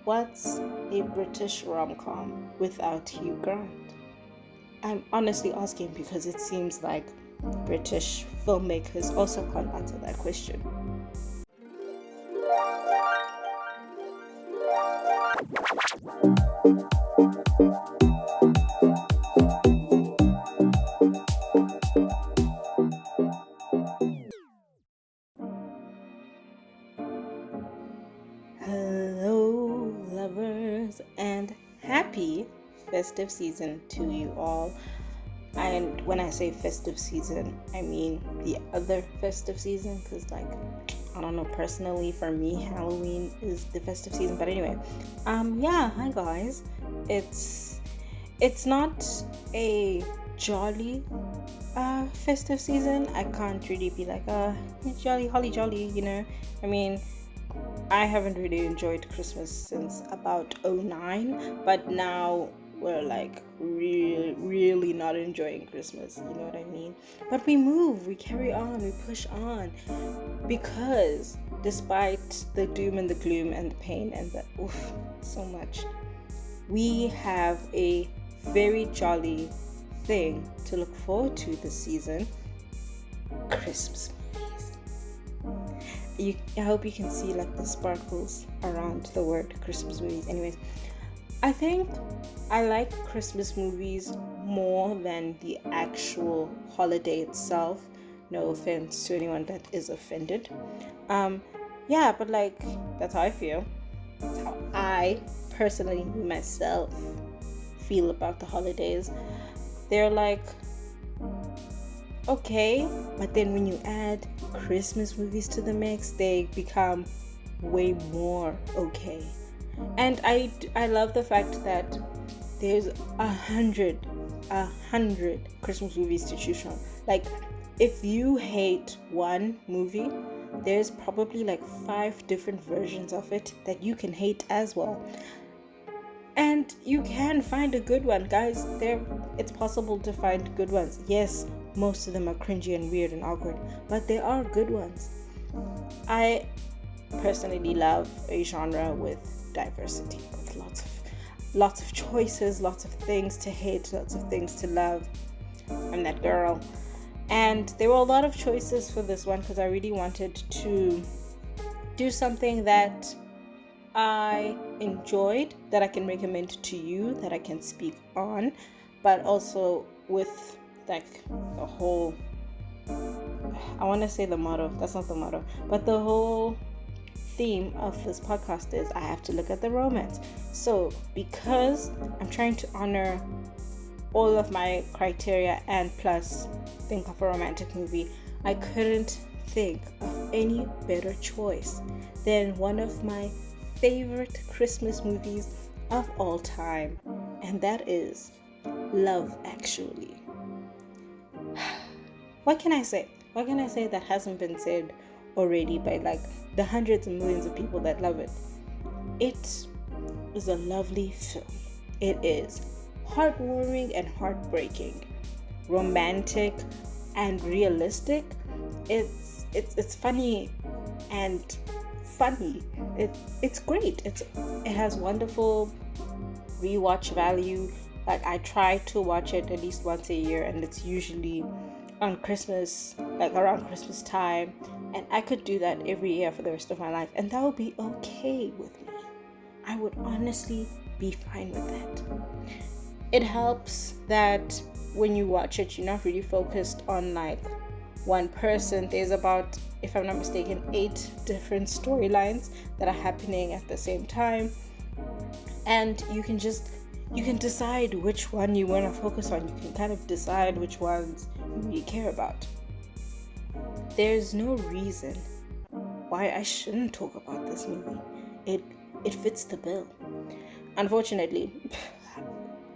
What's a British rom-com without Hugh Grant? I'm honestly asking because it seems like British filmmakers also can't answer that question. Hello, lovers, and happy festive season to you all. And when I say festive season, I mean the other festive season, because I don't know, personally for me Halloween is the festive season. But anyway, hi guys. It's not a jolly festive season. I can't really be like jolly holly jolly, I mean, I haven't really enjoyed Christmas since about 2009, but now we're really not enjoying Christmas, you know what I mean? But we move, we carry on, we push on, because despite the doom and the gloom and the pain and the so much, we have a very jolly thing to look forward to this season: Christmas movies. I hope you can see the sparkles around the word Christmas movies. Anyways, I think I like Christmas movies more than the actual holiday itself. No offense to anyone that is offended. But that's how I feel. That's how I personally myself feel about the holidays. They're okay, but then when you add Christmas movies to the mix, they become way more okay. And I love the fact that there's 100 Christmas movies to choose from. If you hate one movie, there's probably 5 different versions of it that you can hate as well. And you can find a good one, guys. It's possible to find good ones. Yes, most of them are cringy and weird and awkward, but there are good ones. I personally love a genre with diversity, with lots of choices, lots of things to hate, lots of things to love. I'm that girl. And there were a lot of choices for this one because I really wanted to do something that I enjoyed, that I can recommend to you, that I can speak on, but also with the whole, I want to say the motto, that's not the motto, but the whole theme of this podcast is I have to look at the romance. So because I'm trying to honor all of my criteria and plus think of a romantic movie, I couldn't think of any better choice than one of my favorite Christmas movies of all time, and that is Love Actually. What can I say that hasn't been said already by the hundreds and millions of people that love it? It is a lovely film. It is heartwarming and heartbreaking, romantic and realistic. It's funny and funny. It's great. It has wonderful rewatch value. I try to watch it at least once a year, and it's usually on Christmas, around Christmas time, and I could do that every year for the rest of my life, and that would be okay with me. I would honestly be fine with that. It helps that when you watch it, you're not really focused on one person. There's about, if I'm not mistaken, 8 different storylines that are happening at the same time, and you can decide which one you want to focus on. You can kind of decide which ones you really care about. There's no reason why I shouldn't talk about this movie. It fits the bill. Unfortunately,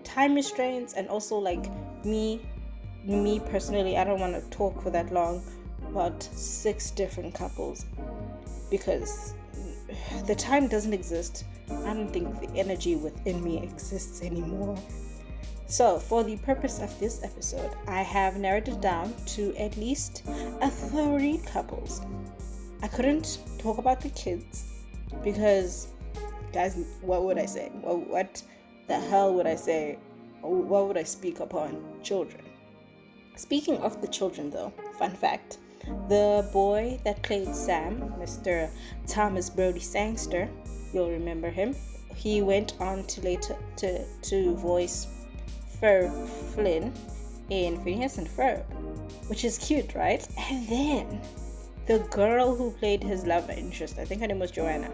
time restraints, and also me personally, I don't want to talk for that long about 6 different couples because the time doesn't exist. I don't think the energy within me exists anymore. So for the purpose of this episode, I have narrowed it down to at least 3 couples. I couldn't talk about the kids because guys, what would I say? What the hell would I say? What would I speak upon? Children. Speaking of the children, though, fun fact: the boy that played Sam, Mr. Thomas Brody Sangster, you'll remember him. He went on to later to voice Ferb Flynn in Phineas and Ferb, which is cute, right? And then the girl who played his love interest, I think her name was Joanna,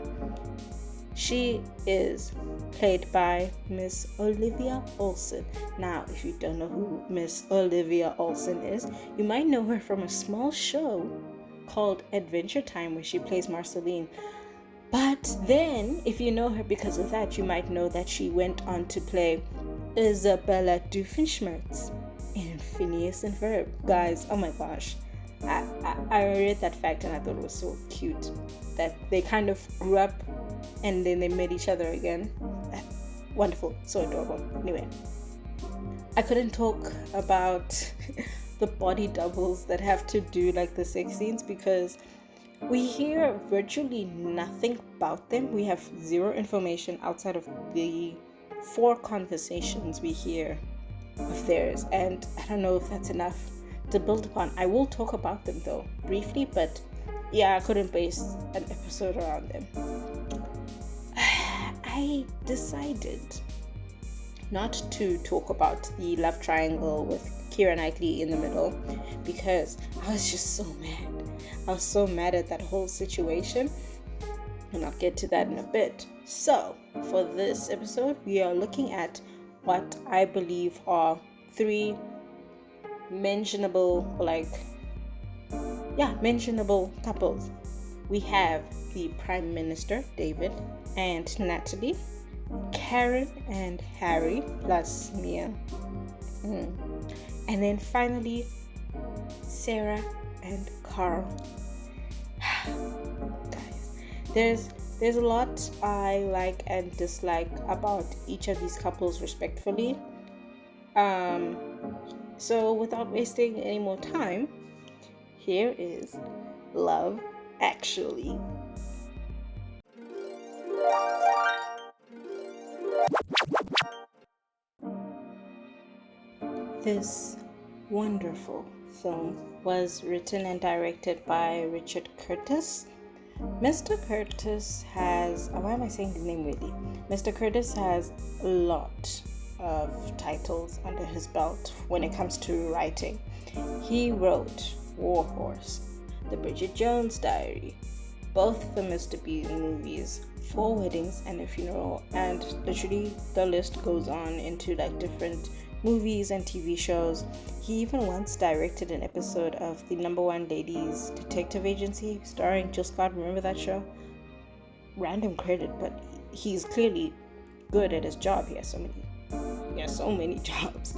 she is played by Miss Olivia Olsen. Now, if you don't know who Miss Olivia Olsen is, you might know her from a small show called Adventure Time, where she plays Marceline. But then, if you know her because of that, you might know that she went on to play Isabella Doofenshmirtz in Phineas and Ferb. Guys, oh my gosh. I read that fact and I thought it was so cute that they kind of grew up and then they met each other again. Wonderful, so adorable. Anyway, I couldn't talk about the body doubles that have to do like the sex scenes because we hear virtually nothing about them. We have zero information outside of the 4 conversations we hear of theirs, and I don't know if that's enough to build upon. I will talk about them though briefly, but yeah, I couldn't base an episode around them. I decided not to talk about the love triangle with Keira Knightley in the middle because I was just so mad. I was so mad at that whole situation, and I'll get to that in a bit. So for this episode, we are looking at what I believe are 3 mentionable couples. We have the Prime Minister, David and Natalie, Karen and Harry, plus Mia. And then finally, Sarah and Carl. Guys, there's a lot I like and dislike about each of these couples respectfully. So without wasting any more time, here is Love Actually. This wonderful film was written and directed by Richard Curtis. Mr. Curtis has, why am I saying the name really? Mr. Curtis has a lot of titles under his belt when it comes to writing. He wrote War Horse, The Bridget Jones Diary, both the Mr. Bean movies, 4 Weddings and a Funeral, and literally the list goes on into like different movies and TV shows. He even once directed an episode of the number 1 Ladies Detective Agency starring Jill Scott. Remember that show? Random credit, but he's clearly good at his job. He has so many jobs.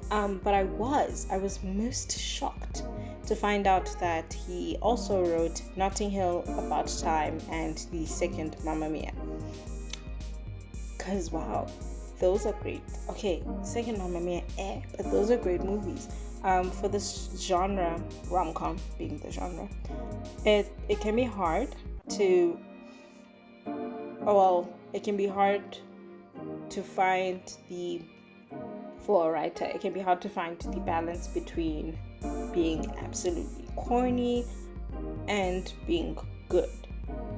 But I was most shocked to find out that he also wrote Notting Hill, About Time, and the second Mamma Mia. Cause wow, those are great. Okay, second Mamma Mia, but those are great movies. For this genre, rom-com being the genre, it can be hard to, find for a writer, it can be hard to find the balance between being absolutely corny and being good.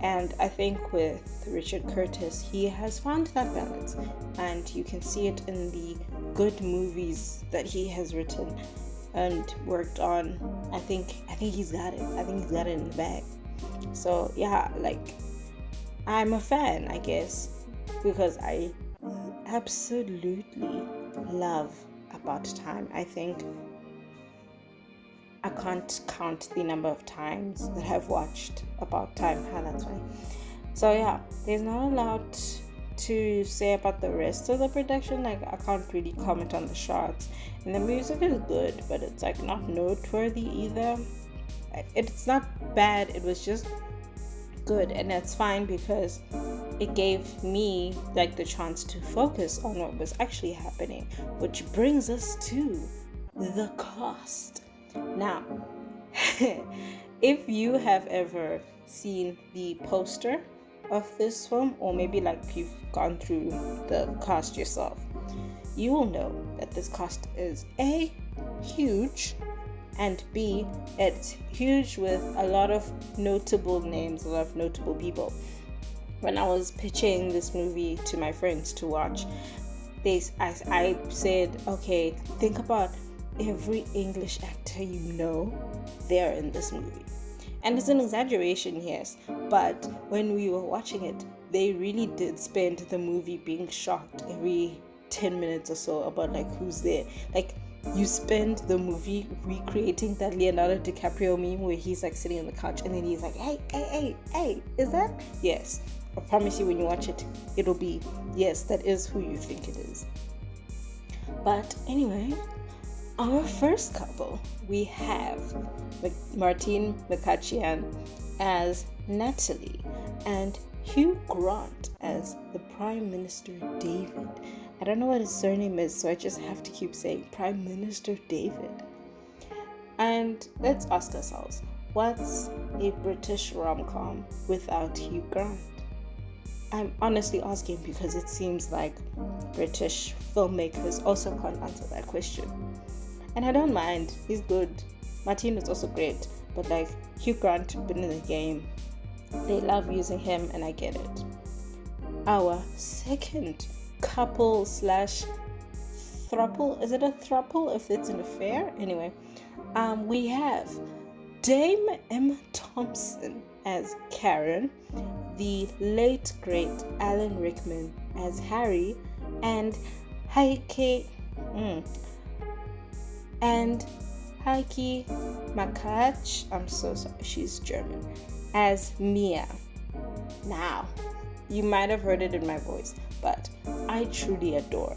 And I think with Richard Curtis, he has found that balance, and you can see it in the good movies that he has written and worked on. I think he's got it. I think he's got it in the bag. So yeah, like, I'm a fan, I guess, because I absolutely love About Time. I think I can't count the number of times that I've watched About Time. That's fine. So yeah, there's not a lot to say about the rest of the production. Like, I can't really comment on the shots, and the music is good, but it's like not noteworthy either. It's not bad, it was just good, and that's fine because it gave me like the chance to focus on what was actually happening, which brings us to the cast. Now, if you have ever seen the poster of this film, or maybe like you've gone through the cast yourself, you will know that this cast is A, huge, and B, it's huge with a lot of notable names, a lot of notable people. When I was pitching this movie to my friends to watch, I said, okay, think about every English actor you know, they're in this movie. And it's an exaggeration, yes, but when we were watching it, they really did spend the movie being shocked every 10 minutes or so about like who's there. Like, you spend the movie recreating that Leonardo DiCaprio meme where he's like sitting on the couch and then he's like, hey, is that? Yes. I promise you, when you watch it, it'll be, yes, that is who you think it is. But anyway, our first couple, we have Martine McCutcheon as Natalie and Hugh Grant as the Prime Minister David. I don't know what his surname is, so I just have to keep saying Prime Minister David. And let's ask ourselves, what's a British rom-com without Hugh Grant? I'm honestly asking because it seems like British filmmakers also can't answer that question. And I don't mind, he's good. Martine is also great, but like Hugh Grant been in the game. They love using him and I get it. Our second couple slash throuple, is it a throuple if it's an affair? Anyway, we have Dame Emma Thompson as Karen, the late great Alan Rickman as Harry, and Heike Makach, I'm so sorry, she's German, as Mia. Now, you might have heard it in my voice, but I truly adore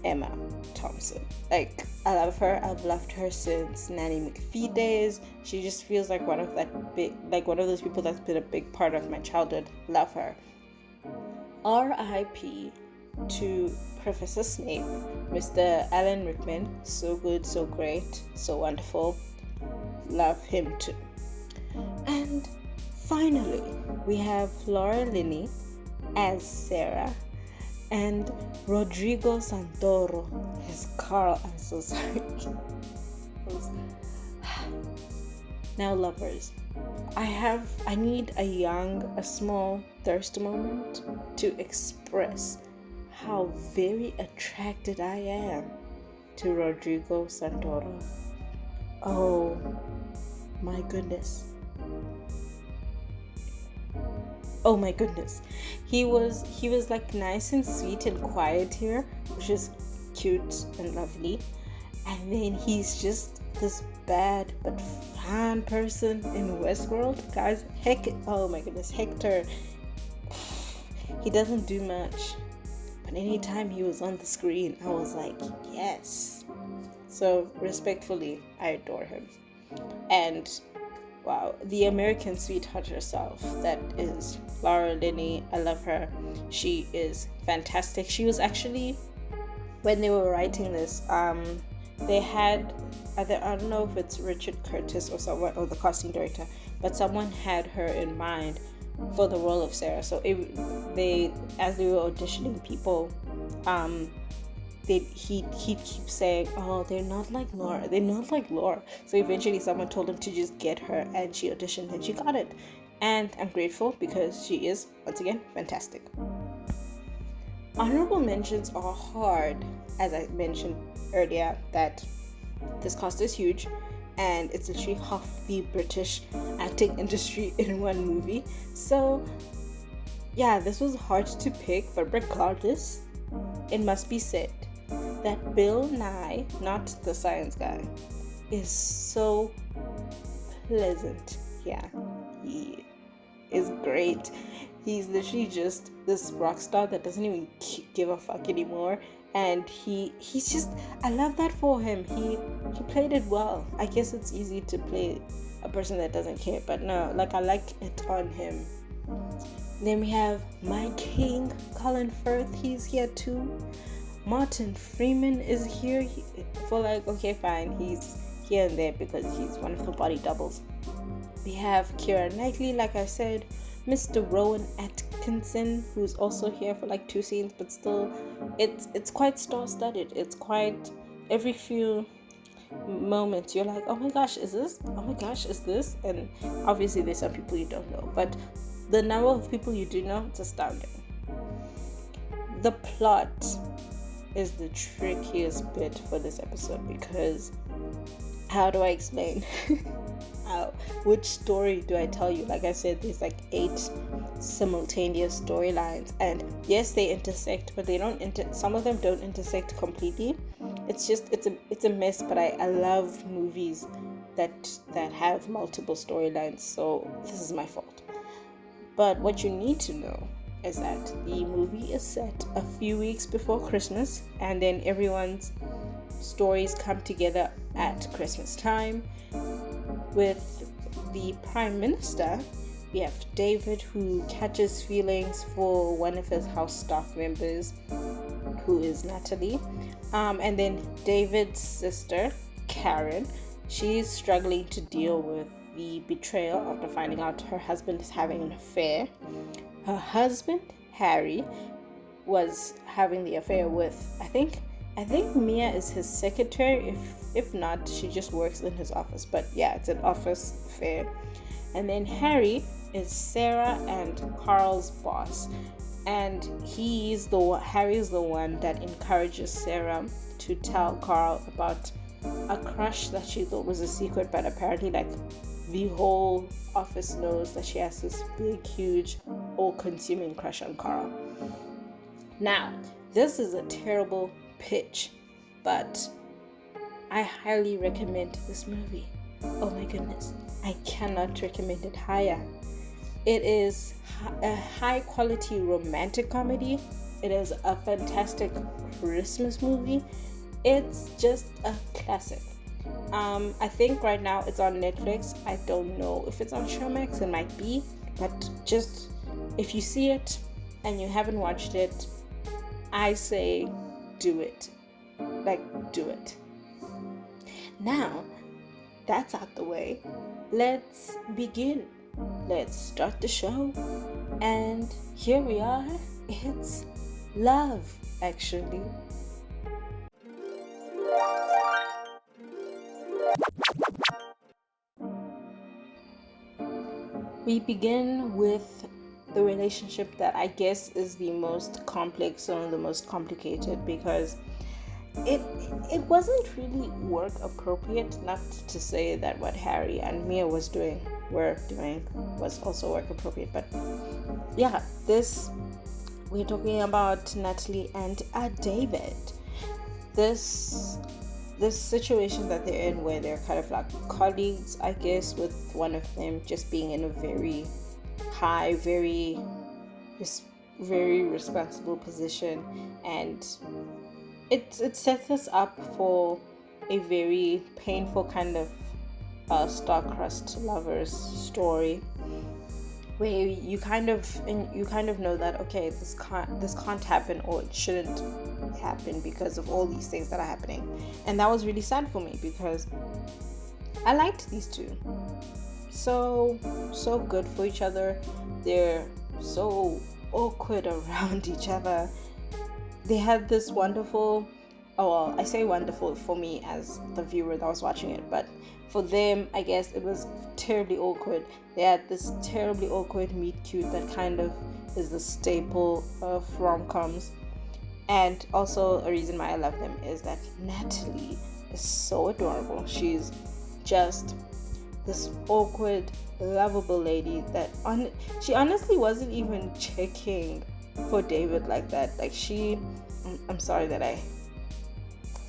Emma Thompson. Like, I love her. I've loved her since Nanny McPhee days. She just feels like one of those people that's been a big part of my childhood. Love her. R.I.P. to Professor Snape, Mr. Alan Rickman. So good, so great, so wonderful. Love him too. And finally, we have Laura Linney as Sarah and Rodrigo Santoro as Carl. I'm so sorry. Now, lovers, I need a small thirst moment to express how very attracted I am to Rodrigo Santoro. Oh my goodness. Oh my goodness. He was like nice and sweet and quiet here, which is cute and lovely. And then he's just this bad but fun person in Westworld. Guys, oh my goodness, Hector. He doesn't do much. But anytime he was on the screen, I was like, yes. So respectfully, I adore him. And wow, the American sweetheart herself, that is Laura Linney. I love her. She is fantastic. She was actually, when they were writing this, they had, I don't know if it's Richard Curtis or someone, or the casting director, but someone had her in mind for the role of Sarah. So as they were auditioning people, he'd keep saying, oh, they're not like Laura. So eventually someone told him to just get her, and she auditioned and she got it. And I'm grateful because she is, once again, fantastic. Honorable mentions are hard, as I mentioned earlier, that this cast is huge and it's literally half the British acting industry in one movie. So yeah, this was hard to pick, but regardless, it must be said that Bill Nye, not the science guy, is so pleasant. Yeah, he is great. He's literally just this rock star that doesn't even give a fuck anymore, and he's just, I love that for him. He played it well. I guess it's easy to play a person that doesn't care, but no, like, I like it on him. Then we have my king, Colin Firth. He's here too. Martin Freeman is here for okay, fine, he's here and there because he's one of the body doubles. We have Keira Knightley, like I said, Mr. Rowan Atkinson, who's also here for like 2 scenes, but still, it's quite star-studded. It's quite, every few moments you're like, oh my gosh, is this? Oh my gosh, is this? And obviously there's some people you don't know, but the number of people you do know, it's astounding. The plot is the trickiest bit for this episode, because how do I explain? Which story do I tell you? Like I said, there's like 8 simultaneous storylines, and yes, they intersect, but they don't some of them don't intersect completely. It's just, it's a mess. But I love movies that have multiple storylines, so this is my fault. But what you need to know is that the movie is set a few weeks before Christmas, and then everyone's stories come together at Christmas time. With the Prime Minister, we have David, who catches feelings for one of his house staff members, who is Natalie. And then David's sister, Karen, she's struggling to deal with the betrayal after finding out her husband is having an affair. Her husband, Harry, was having the affair with, I think Mia is his secretary. If not, she just works in his office. But yeah, it's an office affair. And then Harry is Sarah and Carl's boss. And Harry's the one that encourages Sarah to tell Carl about a crush that she thought was a secret, but apparently like the whole office knows that she has this big, huge, all-consuming crush on Carl. Now, this is a terrible pitch, but I highly recommend this movie. Oh my goodness, I cannot recommend it higher. It is a high quality romantic comedy. It is a fantastic Christmas movie. It's just a classic. I think right now it's on Netflix. I don't know if it's on Showmax. It might be, but just if you see it and you haven't watched it, I say do it. Like, do it. Now, that's out the way. Let's begin. Let's start the show. And here we are. It's love, actually. We begin with the relationship that I guess is the most complex or the most complicated, because it wasn't really work appropriate. Not to say that what Harry and Mia were doing was also work appropriate, but yeah, we're talking about Natalie and David. This situation that they're in, where they're kind of like colleagues, I guess, with one of them just being in a very high, very responsible position, and it sets us up for a very painful kind of star-crossed lovers story, where you kind of know that, okay, this can't happen, or it shouldn't happen because of all these things that are happening. And that was really sad for me, because I liked these two so good for each other. They're so awkward around each other. They had this wonderful, I say wonderful for me as the viewer that was watching it, but for them, I guess it was terribly awkward. They had this terribly awkward meet cute that kind of is the staple of rom-coms. And also a reason why I love them is that Natalie is so adorable. She's just this awkward, lovable lady that she honestly wasn't even checking for David like that. Like I'm sorry that I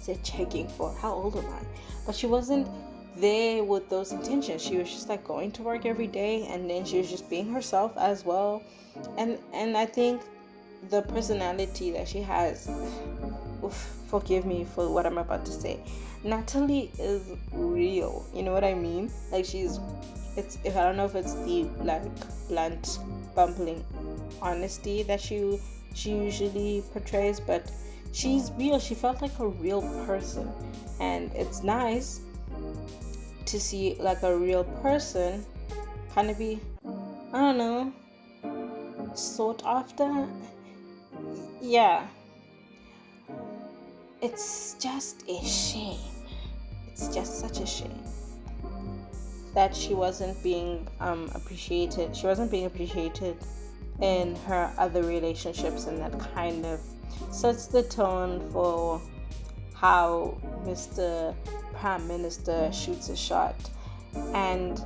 said checking for, how old am I? But she wasn't there with those intentions. She was just like going to work every day, and then she was just being herself as well. And I think the personality that she has, forgive me for what I'm about to say, Natalie is real. You know what I mean? Like I don't know if it's the blunt, bumbling honesty that she usually portrays, but she's real. She felt like a real person, and it's nice to see like a real person kind of be, I don't know, sought after. Yeah, it's just a shame. It's just such a shame that she wasn't being appreciated. She wasn't being appreciated in her other relationships, and that kind of sets the tone for how Mr. Prime Minister shoots a shot. And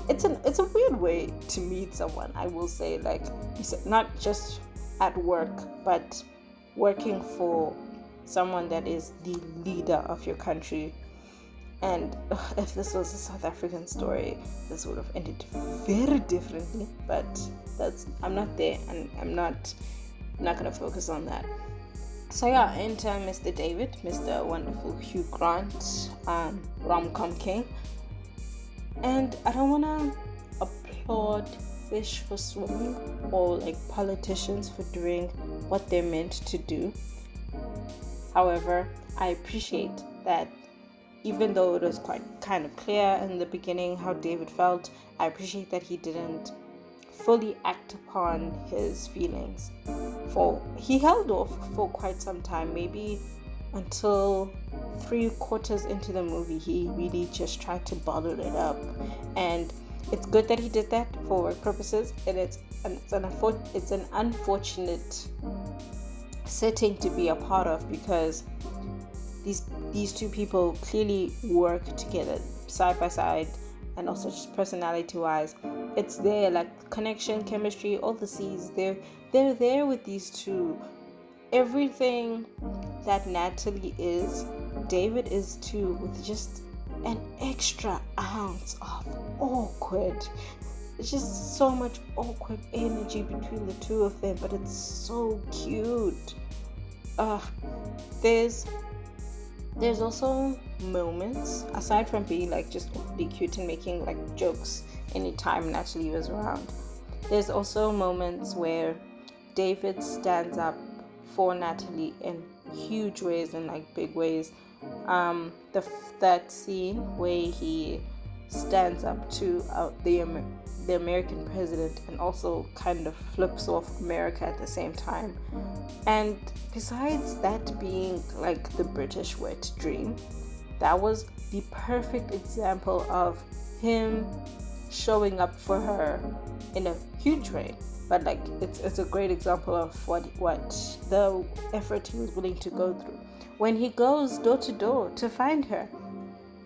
it's a weird way to meet someone, I will say. Like you said, not just at work, but working for someone that is the leader of your country. And if this was a South African story, this would have ended very differently. But I'm not there, and I'm not gonna focus on that. So yeah, enter Mr. David, Mr. Wonderful Hugh Grant, rom-com king. And I don't wanna applaud fish for swimming or like politicians for doing what they're meant to do. However, I appreciate that even though it was quite kind of clear in the beginning how David felt, I appreciate that he didn't fully act upon his feelings. He held off for quite some time, maybe until 3/4 into the movie. He really just tried to bottle it up, and it's good that he did that for work purposes. And it's an unfortunate setting to be a part of, because these two people clearly work together side by side, and also just personality wise, it's there, like connection, chemistry, all the C's. They're there with these two. Everything that Natalie is, David is too, with just an extra ounce of awkward. It's just so much awkward energy between the two of them, but it's so cute. There's also moments, aside from being like just awfully cute and making like jokes anytime Natalie was around, there's also moments where David stands up for Natalie in huge ways and like big ways. That scene where he stands up to the American president and also kind of flips off America at the same time. And besides that being like the British wet dream, that was the perfect example of him showing up for her in a huge way. But like it's a great example of what the effort he was willing to go through when he goes door to door to find her.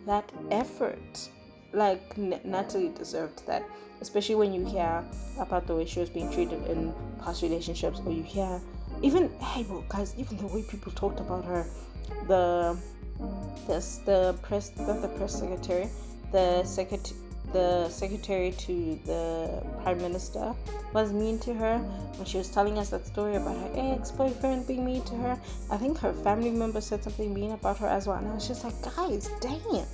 That effort, like Natalie deserved that, especially when you hear about the way she was being treated in past relationships, or you hear even guys, even the way people talked about her, the secretary to the prime minister was mean to her when she was telling us that story about her ex-boyfriend being mean to her. I think her family member said something mean about her as well, and I was just like, guys, damn,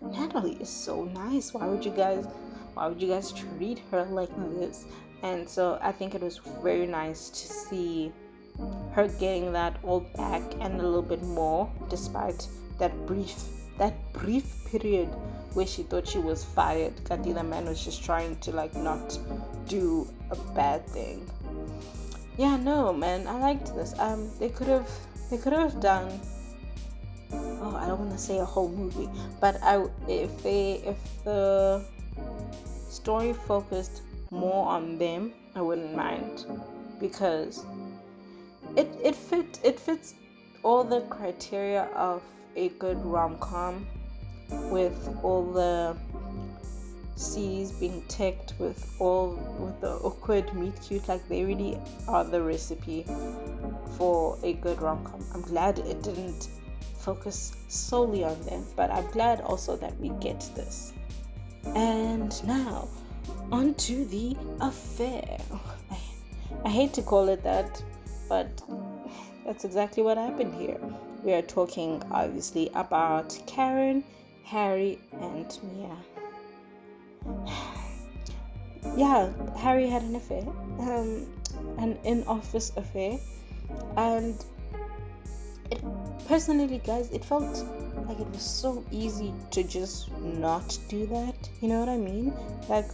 Natalie is so nice. Why would you guys treat her like this? And so I think it was very nice to see her getting that all back and a little bit more, despite that brief period where she thought she was fired. Kati, the man was just trying to like not do a bad thing. Yeah, no, man, I liked this. They could have done, I don't want to say a whole movie, but if the story focused more on them, I wouldn't mind, because it fits all the criteria of a good rom-com, with all the C's being ticked, with the awkward meet cute. Like, they really are the recipe for a good rom-com. I'm glad it didn't focus solely on them, but I'm glad also that we get this. And now on to the affair. I hate to call it that, but that's exactly what happened here. We are talking obviously about Karen, Harry, and Mia. Yeah, Harry had an affair, an in-office affair, and personally, guys, it felt like it was so easy to just not do that. You know what I mean? Like,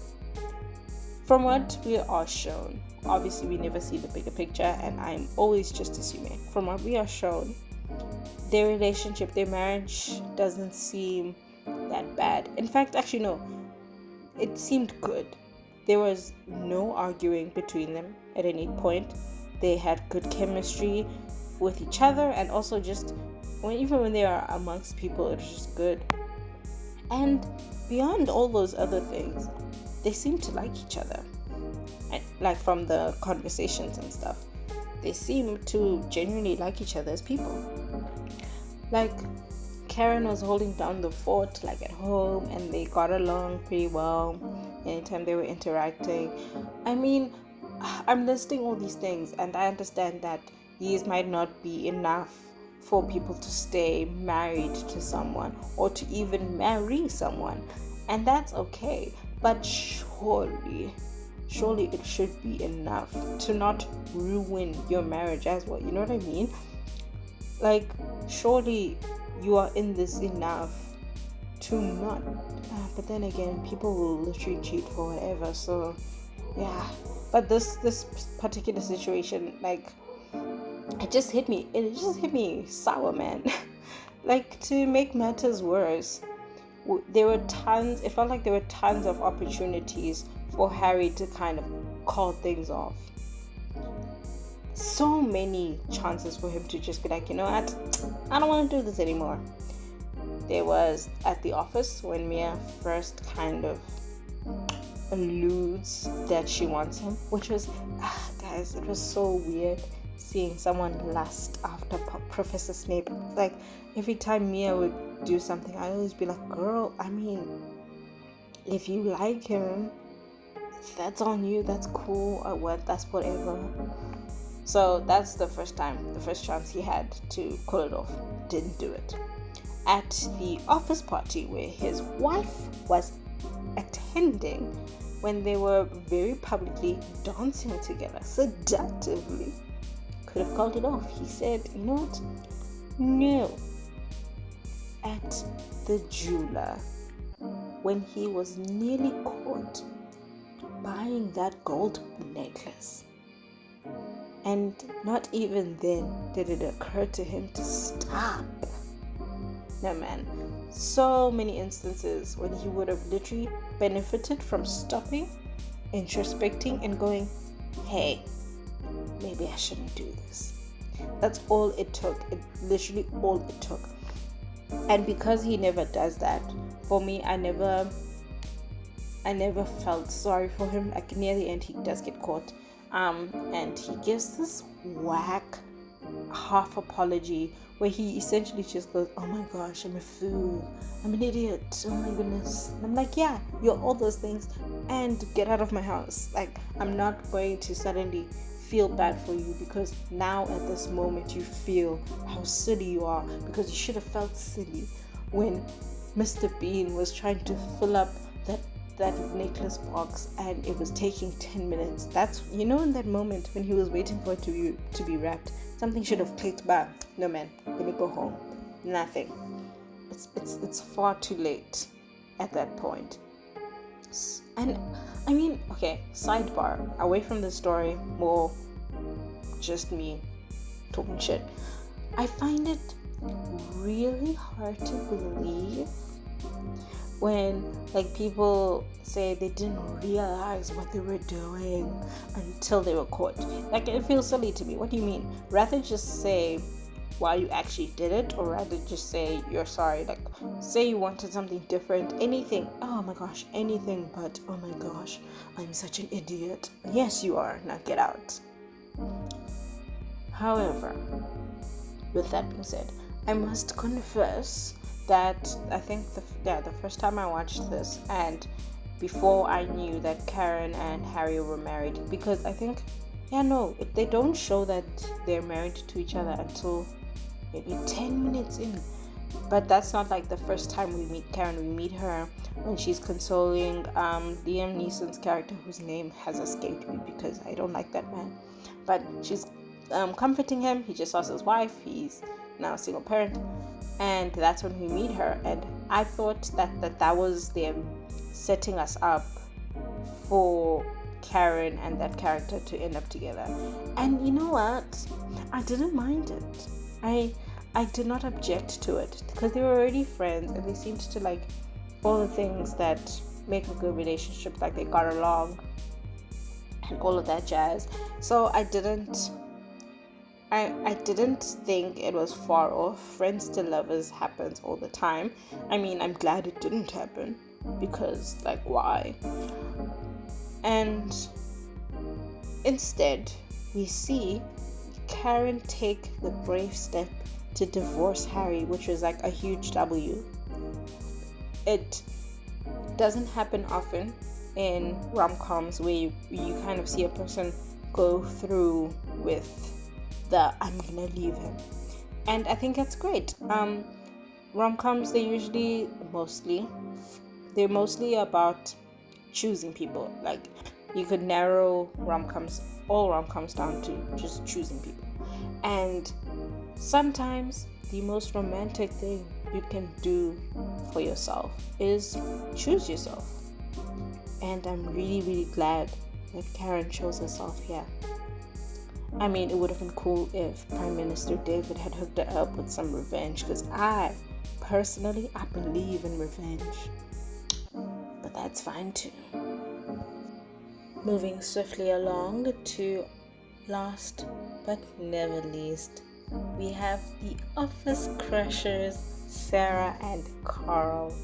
from what we are shown, obviously we never see the bigger picture, and I'm always just assuming, from what we are shown, their relationship, their marriage doesn't seem that bad. In fact, actually no, it seemed good. There was no arguing between them at any point. They had good chemistry with each other, and also just even when they are amongst people, it was just good. And beyond all those other things, they seem to like each other. And, like, from the conversations and stuff, they seem to genuinely like each other as people. Like, Karen was holding down the fort, like, at home, and they got along pretty well anytime they were interacting. I mean, I'm listing all these things, and I understand that these might not be enough for people to stay married to someone or to even marry someone, and that's okay. But surely it should be enough to not ruin your marriage as well. You know what I mean? Like, surely you are in this enough to not. But then again, people will literally cheat for whatever. So yeah. But this particular situation, like, it just hit me sour, man. Like, to make matters worse, it felt like there were tons of opportunities for Harry to kind of call things off. So many chances for him to just be like, you know what, I don't want to do this anymore. There was at the office when Mia first kind of alludes that she wants him, which was, guys, it was so weird seeing someone lust after Professor Snape. Like, every time Mia would do something, I'd always be like, girl, I mean, if you like him, that's on you, that's cool, that's whatever. So that's the first chance he had to call it off. Didn't do it. At the office party where his wife was attending, when they were very publicly dancing together, seductively, could have called it off. He said, you know what? No. At the jeweler, when he was nearly caught buying that gold necklace, and not even then did it occur to him to stop. No, man. So many instances when he would have literally benefited from stopping, introspecting, and going, hey, maybe I shouldn't do this. That's all it took. Literally all it took. And because he never does that, for me, I never felt sorry for him. Like, near the end, he does get caught. And he gives this whack half apology where he essentially just goes, oh my gosh, I'm a fool, I'm an idiot, oh my goodness. And I'm like, yeah, you're all those things, and get out of my house. Like, I'm not going to suddenly feel bad for you because now at this moment you feel how silly you are, because you should have felt silly when Mr. Bean was trying to fill up that necklace box and it was taking 10 minutes. That's, you know, in that moment when he was waiting for it to be wrapped, something should have clicked back. No, man, let me go home. Nothing. It's far too late at that point. And I mean, okay, sidebar, away from the story, more just me talking shit. I find it really hard to believe when, like, people say they didn't realize what they were doing until they were caught. Like, it feels silly to me. What do you mean? Rather just say why you actually did it, or rather just say you're sorry. Like, say you wanted something different, anything. Oh my gosh, anything but, oh my gosh, I'm such an idiot. Yes, you are. Now get out. However, with that being said, I must confess that I think the first time I watched this, and before I knew that Karen and Harry were married, because I think, they don't show that they're married to each other until maybe 10 minutes in. But that's not like the first time we meet Karen. We meet her when she's consoling Liam Neeson's character, whose name has escaped me because I don't like that man. But she's comforting him. He just lost his wife. He's now a single parent. And that's when we meet her. And I thought that was them setting us up for Karen and that character to end up together. And you know what? I didn't mind it. I did not object to it because they were already friends and they seemed to like all the things that make a good relationship, like they got along and all of that jazz. So I didn't think it was far off. Friends to lovers happens all the time. I mean, I'm glad it didn't happen because like why? And instead, we see Karen take the brave step to divorce Harry, which was like a huge W. It doesn't happen often in rom-coms where you kind of see a person go through with the I'm gonna leave him, and I think that's great. Rom-coms, they're mostly about choosing people. Like you could narrow all rom-coms down to just choosing people, and sometimes the most romantic thing you can do for yourself is choose yourself. And I'm really, really glad that Karen chose herself here. I mean, it would have been cool if Prime Minister David had hooked her up with some revenge, because I believe in revenge. But that's fine too. Moving swiftly along to last but never least, we have the office crushers, Sarah and Carl.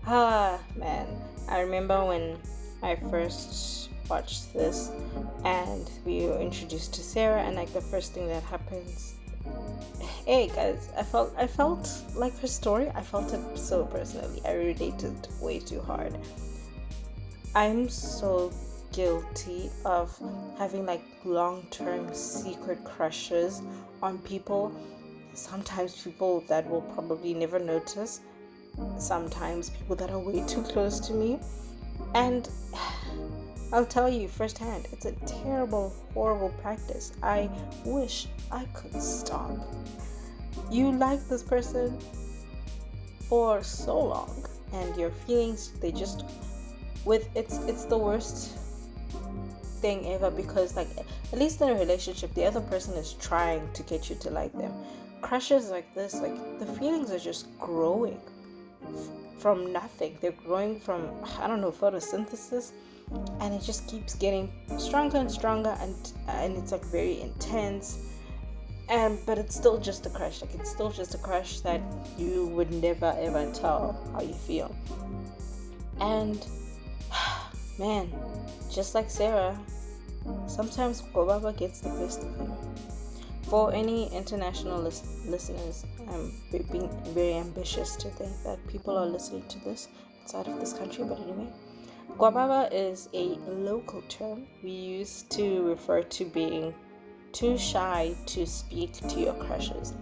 Man, I remember when I first watched this and we were introduced to Sarah, and like the first thing that happens, hey guys, I felt like her story, I felt it so personally. I related way too hard. I'm so guilty of having like long-term secret crushes on people. Sometimes people that will probably never notice, sometimes people that are way too close to me. And I'll tell you firsthand, it's a terrible, horrible practice. I wish I could stop. You like this person for so long, and your feelings, they just it's the worst thing ever, because like at least in a relationship the other person is trying to get you to like them. Crushes like this, like the feelings are just growing from nothing. They're growing from, I don't know, photosynthesis, and it just keeps getting stronger and stronger, and it's like very intense. But it's still just a crush. Like it's still just a crush that you would never ever tell how you feel. And man, just like Sarah, sometimes Gobaba gets the best of you. For any international listeners, I'm being very ambitious to think that people are listening to this outside of this country, but anyway, Guababa is a local term we use to refer to being too shy to speak to your crushes.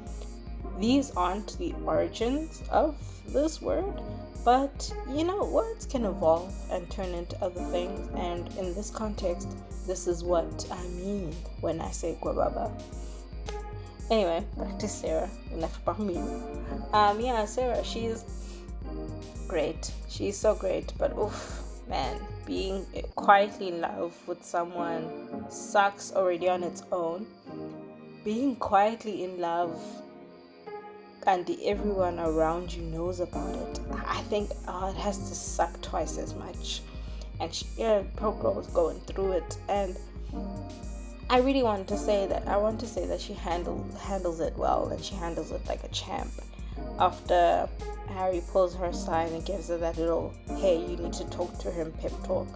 These aren't the origins of this word, but you know, words can evolve and turn into other things, and in this context, this is what I mean when I say Guababa. Anyway, back to Sarah. Enough about me. Sarah, she's great. She's so great, but oof, man, being quietly in love with someone sucks already on its own. Being quietly in love and everyone around you knows about it, I think it has to suck twice as much. And poor girl was going through it, and I really want to say that she handles it well, and she handles it like a champ. After Harry pulls her aside and gives her that little, hey, you need to talk to him pep talk,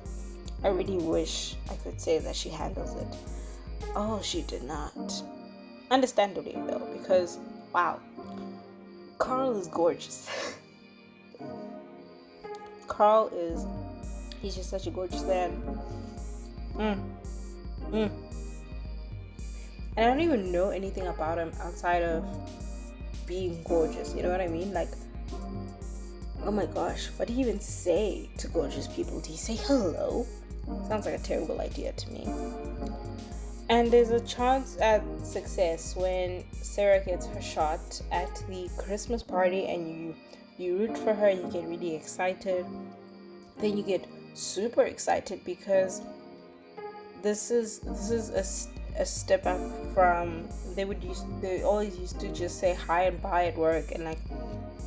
I really wish I could say that she handles it. Oh, she did not. Understandably though, because wow, Carl is gorgeous. He's just such a gorgeous man. And I don't even know anything about him outside of being gorgeous. You know what I mean? Like, oh my gosh, what do you even say to gorgeous people? Do you say hello? Sounds like a terrible idea to me. And there's a chance at success when Sarah gets her shot at the Christmas party, and you root for her, you get really excited. Then you get super excited because a step up from they always used to just say hi and bye at work and like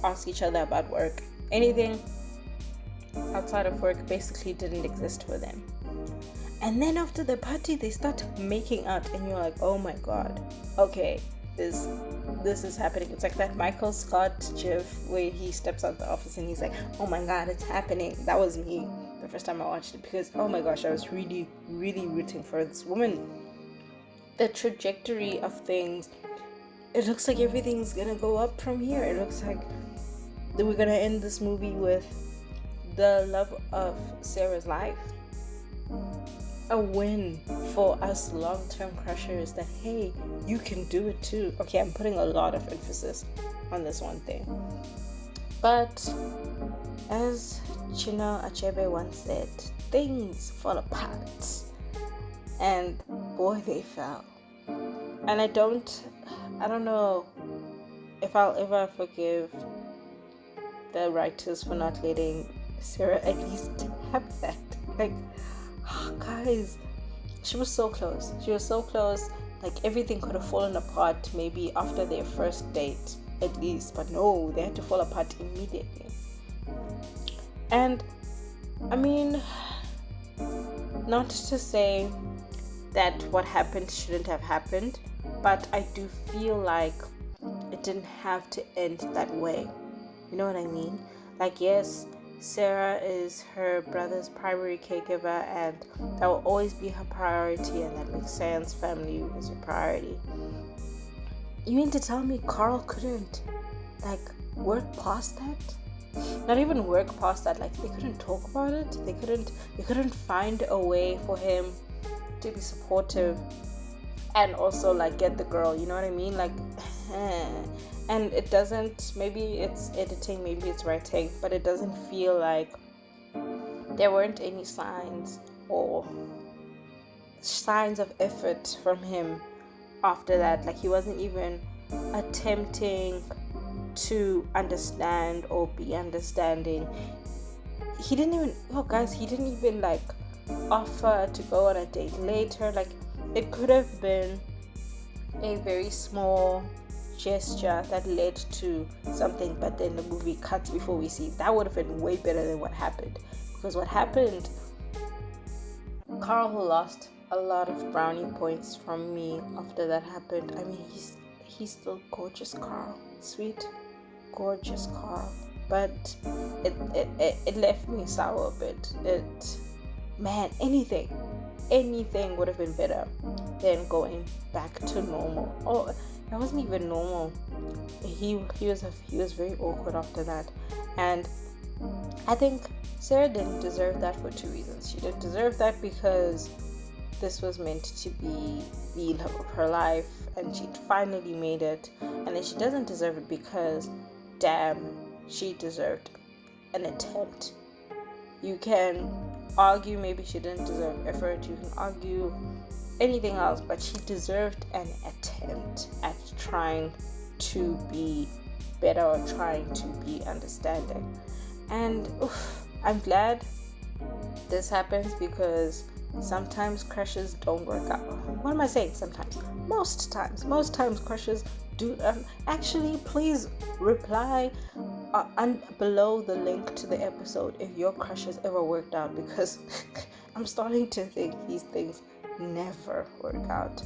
ask each other about work. Anything outside of work basically didn't exist for them. And then after the party they start making out and you're like, oh my god, okay, this is happening. It's like that Michael Scott gif where he steps out the office and he's like, oh my god, it's happening. That was me the first time I watched it, because oh my gosh, I was really really rooting for this woman. The trajectory of things, it looks like everything's gonna go up from here. It looks like we're gonna end this movie with the love of Sarah's life. A win for us long-term crushers that, hey, you can do it too. Okay, I'm putting a lot of emphasis on this one thing. But as Chinua Achebe once said, things fall apart. And boy, they fell. And I don't know if I'll ever forgive the writers for not letting Sarah at least have that. Like, oh, guys, she was so close. Like, everything could have fallen apart maybe after their first date at least, but no, they had to fall apart immediately. And I mean, not to say that what happened shouldn't have happened, but I do feel like it didn't have to end that way. You know what I mean? Like, yes, Sarah is her brother's primary caregiver, and that will always be her priority, and that makes sense. Family is your priority. You mean to tell me Carl couldn't, like, work past that? Not even work past that. Like, they couldn't talk about it. They couldn't find a way for him to be supportive and also like get the girl. You know what I mean? Like, and it doesn't, maybe it's editing, maybe it's writing, but it doesn't feel like there weren't any signs of effort from him after that. Like, he wasn't even attempting to understand or be understanding. He didn't even like offer to go on a date later. Like, it could have been a very small gesture that led to something, but then the movie cuts before we see. That would have been way better than what happened, because what happened, Carl lost a lot of brownie points from me after that happened. I mean, he's still gorgeous Carl, sweet gorgeous Carl, but it left me sour a bit. Anything would have been better than going back to normal. Oh, that wasn't even normal. He was very awkward after that, and I think Sarah didn't deserve that for two reasons. She didn't deserve that because this was meant to be the love of her life, and she'd finally made it. And then she doesn't deserve it because, damn, she deserved an attempt. You can argue maybe she didn't deserve effort, you can argue anything else, but she deserved an attempt at trying to be better or trying to be understanding. And I'm glad this happens, because sometimes crushes don't work out. What am I saying? Sometimes. Most times crushes do. Actually, please reply below the link to the episode if your crushes ever worked out, because I'm starting to think these things never work out.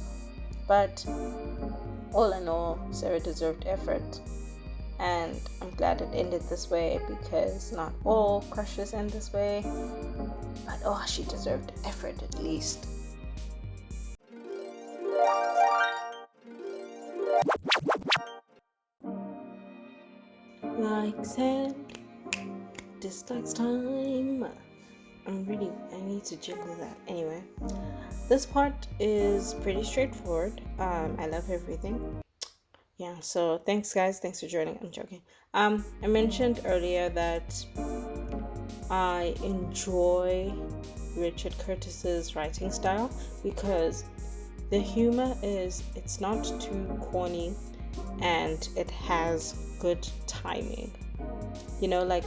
But all in all, Sarah deserved effort, and I'm glad it ended this way, because not all crushes end this way, but she deserved effort at least. Like said, dislikes time. I need to jingle that. Anyway, this part is pretty straightforward. I love everything. Yeah, so thanks guys, thanks for joining. I'm joking. I mentioned earlier that I enjoy Richard Curtis's writing style, because the humor it's not too corny, and it has good timing. You know, like,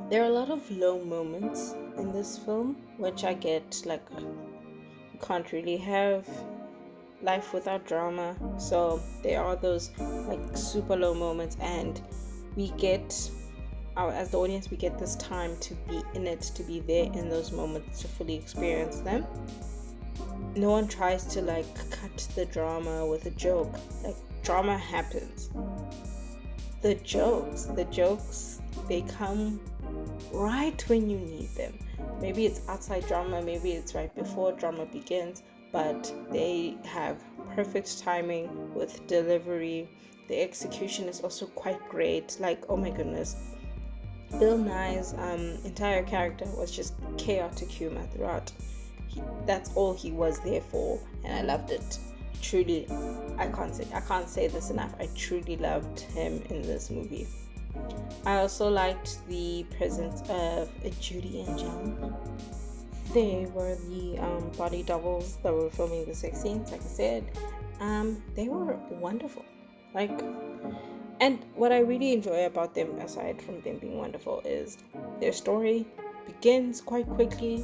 there are a lot of low moments in this film, which I get, like, can't really have life without drama. So there are those like super low moments, and we get as the audience, we get this time to be in it, to be there in those moments, to fully experience them. No one tries to like cut the drama with a joke. Like, drama happens. The jokes, they come right when you need them. Maybe it's outside drama, maybe it's right before drama begins, but they have perfect timing with delivery. The execution is also quite great. Like, oh my goodness, Bill Nye's entire character was just chaotic humor throughout. That's all he was there for, and I loved it. Truly, I can't say this enough. I truly loved him in this movie. I also liked the presence of Judy and John. They were the body doubles that were filming the sex scenes. Like I said, they were wonderful. And what I really enjoy about them, aside from them being wonderful, is their story begins quite quickly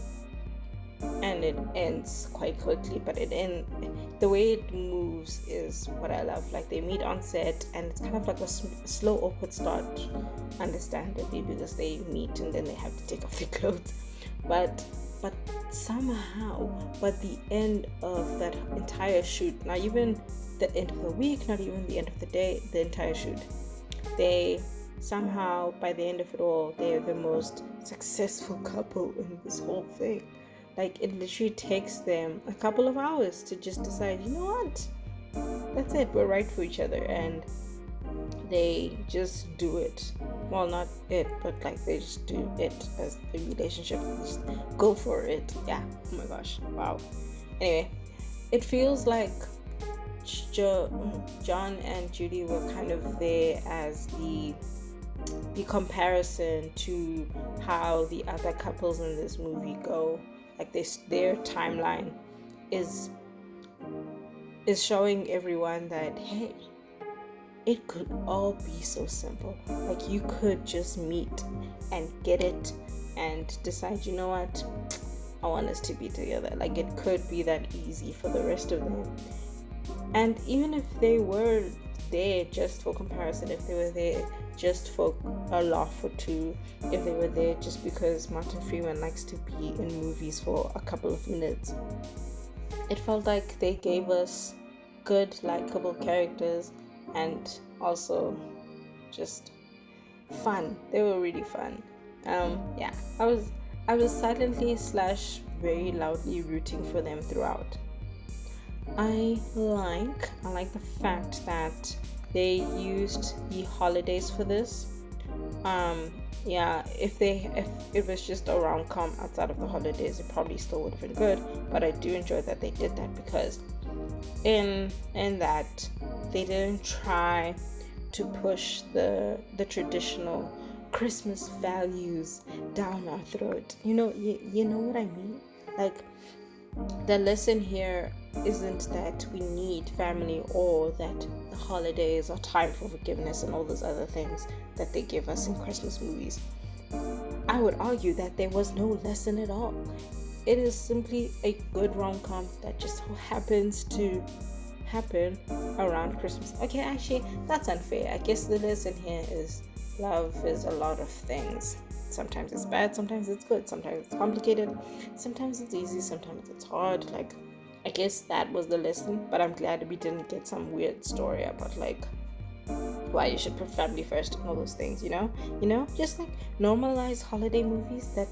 and it ends quite quickly, but the way it moves is what I love. Like, they meet on set and it's kind of like a slow awkward start, understandably, because they meet and then they have to take off their clothes, but somehow by the end of that entire shoot, not even the end of the week, not even the end of the day, the entire shoot, they somehow, by the end of it all, they're the most successful couple in this whole thing. Like, it literally takes them a couple of hours to just decide, you know what, that's it, we're right for each other, and they just do it. Well, not it, but like, they just do it as a relationship. Just go for it. Yeah. Oh my gosh. Wow. Anyway, it feels like John and Judy were kind of there as the comparison to how the other couples in this movie go. Like, their timeline is showing everyone that, hey, it could all be so simple. Like, you could just meet and get it and decide, you know what, I want us to be together. Like, it could be that easy for the rest of them. And even if they were there just for comparison, if they were there just for a laugh or two, if they were there just because Martin Freeman likes to be in movies for a couple of minutes, it felt like they gave us good, likable characters and also just fun. They were really fun. Yeah, I was silently / very loudly rooting for them throughout. I like the fact that they used the holidays for this. Yeah, if it was just a rom-com outside of the holidays, it probably still would have been good, but I do enjoy that they did that, because in that they didn't try to push the traditional Christmas values down our throat. You know what I mean? Like, the lesson here isn't that we need family or that the holidays are time for forgiveness and all those other things that they give us in Christmas movies. I would argue that there was no lesson at all. It is simply a good rom-com that just so happens to happen around Christmas. Okay, actually, that's unfair. I guess the lesson here is love is a lot of things. Sometimes it's bad, sometimes it's good, sometimes it's complicated, sometimes it's easy, sometimes it's hard. Like, I guess that was the lesson, but I'm glad we didn't get some weird story about like why you should put family first and all those things, you know, just like normalize holiday movies that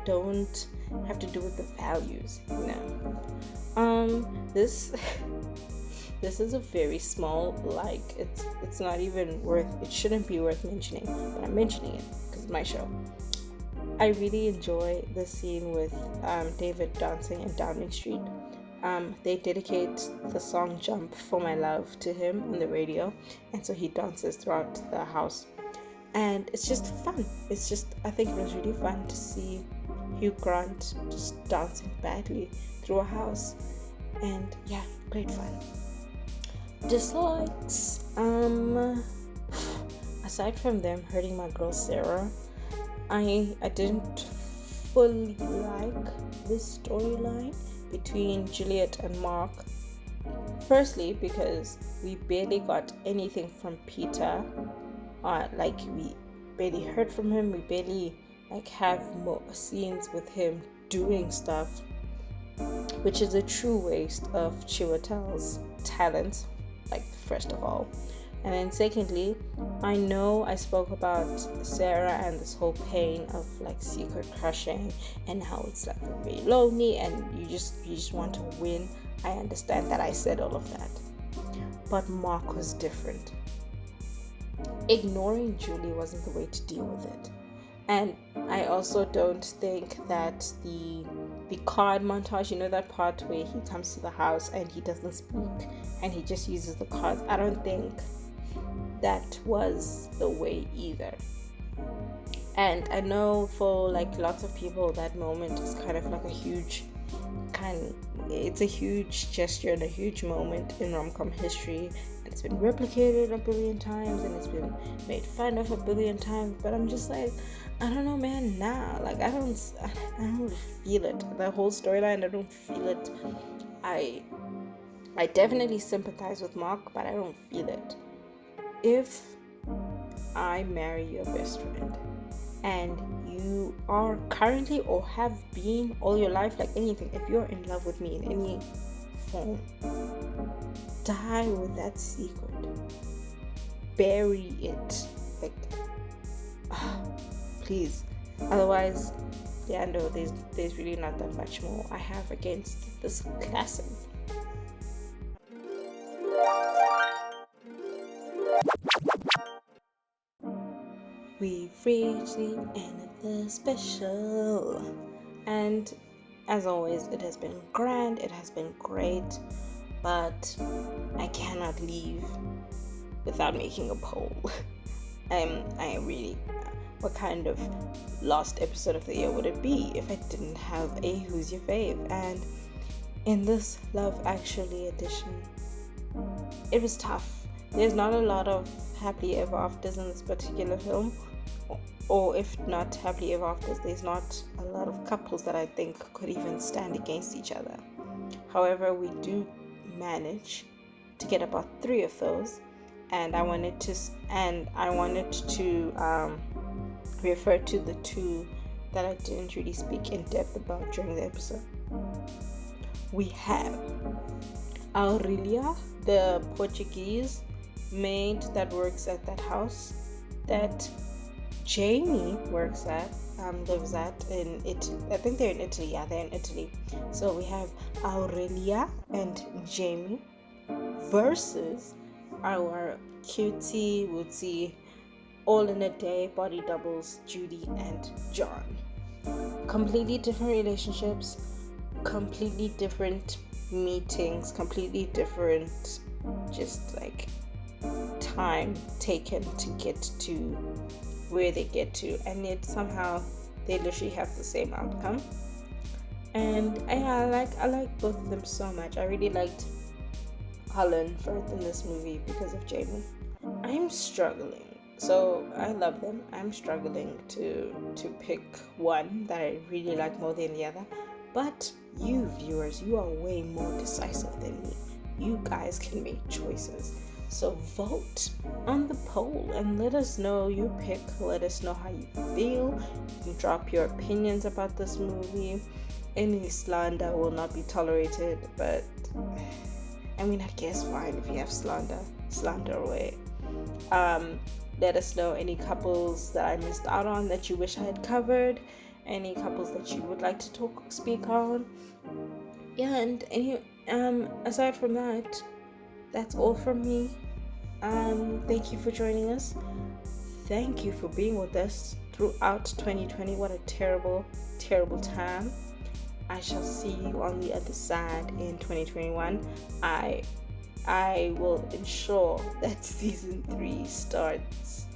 don't have to do with the values, you know. This is a very small, like, it's not even it shouldn't be worth mentioning, but I'm mentioning it because it's my show. I really enjoy the scene with David dancing in Downing Street. They dedicate the song Jump for My Love to him on the radio, and so he dances throughout the house, and it's just fun. I think it was really fun to see Hugh Grant just dancing badly through a house, and yeah, great fun. Dislikes, aside from them hurting my girl Sarah, I didn't fully like this storyline. between Juliet and Mark. Firstly, because we barely got anything from Peter. We barely heard from him. We barely have more scenes with him doing stuff, which is a true waste of Chiwetel's talent, first of all. And then secondly, I know I spoke about Sarah and this whole pain of secret crushing and how it's very lonely and you just want to win. I understand that I said all of that. But Mark was different. Ignoring Julie wasn't the way to deal with it. And I also don't think that the card montage, that part where he comes to the house and he doesn't speak and he just uses the cards, I don't think that was the way either. And I know for lots of people that moment is kind of it's a huge gesture and a huge moment in rom-com history, and it's been replicated a billion times and it's been made fun of a billion times, but I'm just I don't know, man. I don't feel it. The whole storyline, I don't feel it. I definitely sympathize with Mark, but I don't feel it. If I marry your best friend and you are currently or have been all your life, anything, if you're in love with me in any form, die with that secret. Bury it. Please. Otherwise, no, there's really not that much more I have against this classic. We've reached the end of the special, and as always, it has been grand, it has been great, but I cannot leave without making a poll. What kind of last episode of the year would it be if I didn't have a Who's Your Fave? And in this Love Actually edition, it was tough. There's not a lot of happily ever afters in this particular film, or if not happily ever afters, there's not a lot of couples that I think could even stand against each other. However, we do manage to get about 3 of those, and I wanted to refer to the 2 that I didn't really speak in depth about during the episode. We have Aurelia, the Portuguese maid that works at that house that Jamie lives at in Italy. I think they're in Italy. Yeah, they're in Italy. So we have Aurelia and Jamie versus our cutie wootsy all in a day body doubles Judy and John. Completely different relationships, completely different meetings, completely different time taken to get to where they get to, and yet somehow they literally have the same outcome. And I like both of them so much. I really liked Holland Firth in this movie because of Jamie. I'm struggling. So I love them. I'm struggling to pick one that I really like more than the other. But you viewers, you are way more decisive than me. You guys can make choices. So vote on the poll and let us know your pick. Let us know how you feel. You can drop your opinions about this movie. Any slander will not be tolerated, but I guess fine if you have slander away. Let us know any couples that I missed out on that you wish I had covered, any couples that you would like to speak on. Yeah, and aside from that, that's all from me. Thank you for joining us. Thank you for being with us throughout 2020. What a terrible, terrible time. I shall see you on the other side in 2021. I will ensure that season 3 starts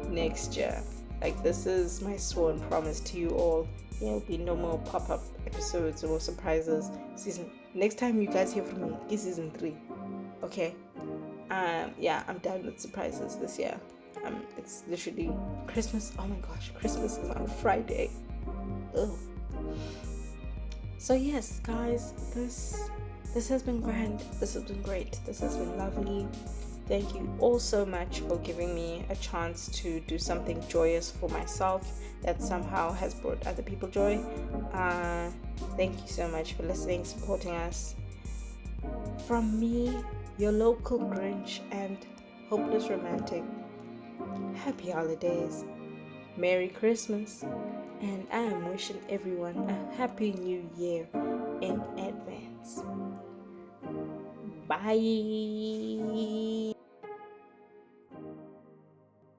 next year. This is my sworn promise to you all. There will be no more pop-up episodes or surprises. Next time you guys hear from me is season 3. Okay? I'm done with surprises this year. It's literally Christmas. Oh my gosh, Christmas is on Friday. Ugh. So yes, guys, this has been grand. This has been great. This has been lovely. Thank you all so much for giving me a chance to do something joyous for myself that somehow has brought other people joy. Thank you so much for listening, supporting us. From me, your local Grinch and hopeless romantic, happy holidays, Merry Christmas, and I am wishing everyone a happy new year in advance. Bye.